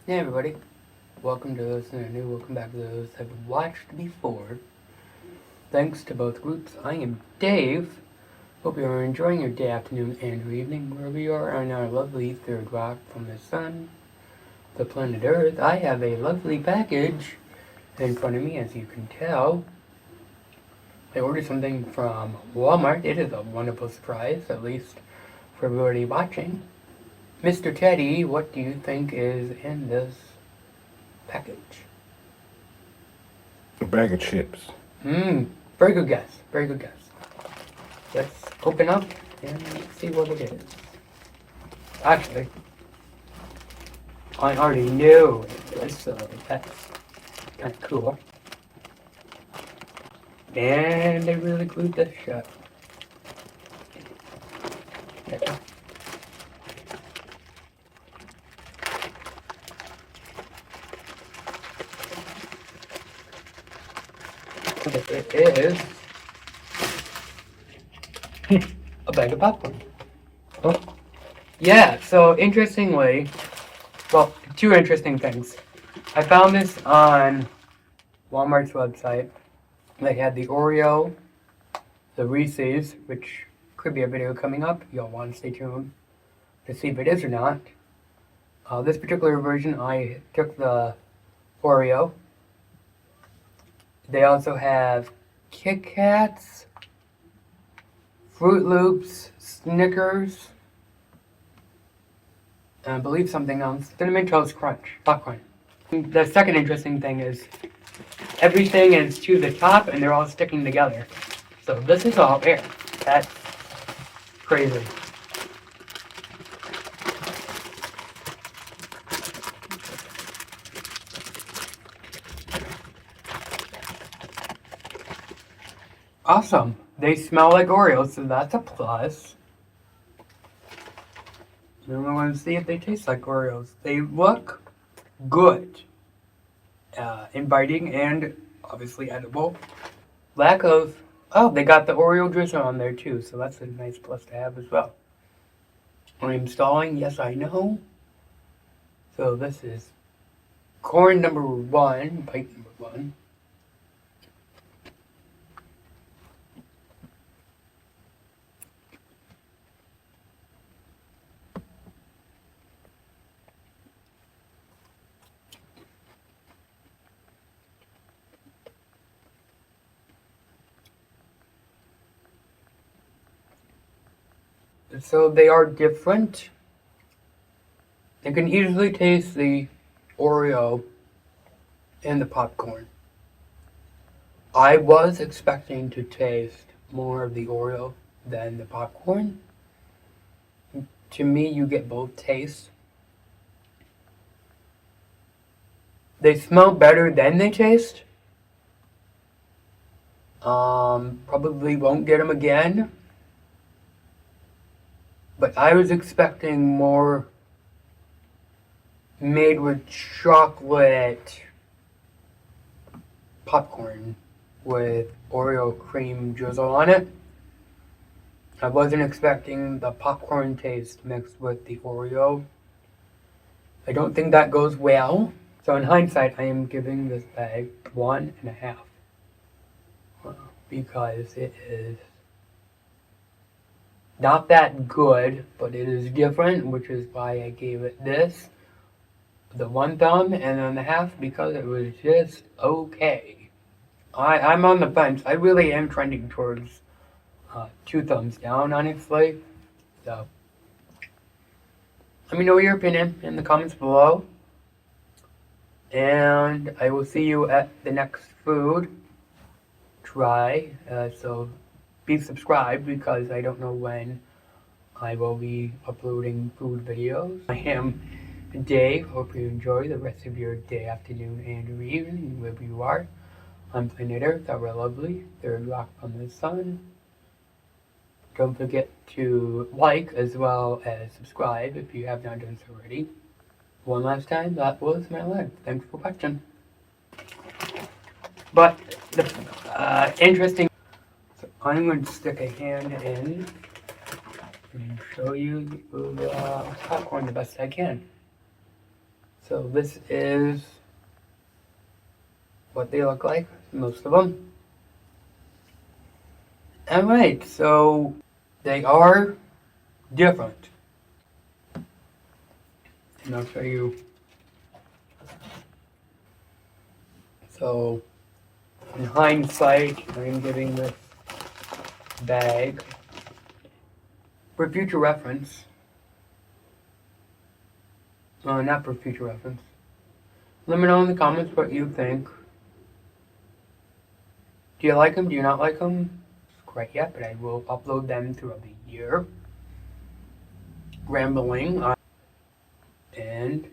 Hey everybody, welcome to those that are new, welcome back to those that have watched before. Thanks to both groups. I am Dave. Hope you are enjoying your day, afternoon, and or evening, wherever you are on our lovely third rock from the sun, the planet Earth. I have a lovely package in front of me, as you can tell. I ordered something from Walmart. It is a wonderful surprise, at least for everybody watching. Mr. Teddy, what do you think is in this package? A bag of chips. Very good guess. Very good guess. Let's open up and see what it is. Actually, I already knew it was, so that's kind of cool. And they really glued this shut. Okay. It is a bag of popcorn. Oh. Yeah, so interestingly, well, two interesting things. I found this on Walmart's website. They had the Oreo, the Reese's, which could be a video coming up. You'll want to stay tuned to see if it is or not. This particular version, I took the Oreo. They also have Kit Kats, Fruit Loops, Snickers, and I believe something else. Cinnamon Toast Crunch popcorn. The second interesting thing is everything is to the top and they're all sticking together. So this is all air. That's crazy. Awesome. They smell like Oreos, so that's a plus. Then we want to see if they taste like Oreos. They look good, inviting, and obviously edible. Lack of, oh, they got the Oreo drizzle on there too, so that's a nice plus to have as well. I'm installing, yes I know. So this is corn number one, bite number one. So they are different. You can easily taste the Oreo and the popcorn. I was expecting to taste more of the Oreo than the popcorn. To me, you get both tastes. They smell better than they taste. Probably won't get them again. But I was expecting more made with chocolate popcorn with Oreo cream drizzle on it. I wasn't expecting the popcorn taste mixed with the Oreo. I don't think that goes well. So in hindsight, I am giving this bag 1.5. Because it is not that good, but it is different, which is why I gave it this, the 1 thumb, and then the half because it was just okay. I'm on the fence. I really am trending towards 2 thumbs down, honestly. So let me know your opinion in the comments below. And I will see you at the next food try. So be subscribed because I don't know when I will be uploading food videos. I am Dave. Hope you enjoy the rest of your day, afternoon, and evening, wherever you are on planet Earth, our lovely third rock from the sun. Don't forget to like as well as subscribe if you have not done so already. One last time, that was my life. Thanks for watching. But the interesting, so I'm going to stick a hand in and show you the popcorn the best I can. So this is what they look like, most of them. Alright, so they are different. And I'll show you. So, in hindsight, I'm giving this bag for future reference. Not for future reference. Let me know in the comments what you think. Do you like them? Do you not like them? Quite yet, but I will upload them throughout the year. Rambling. And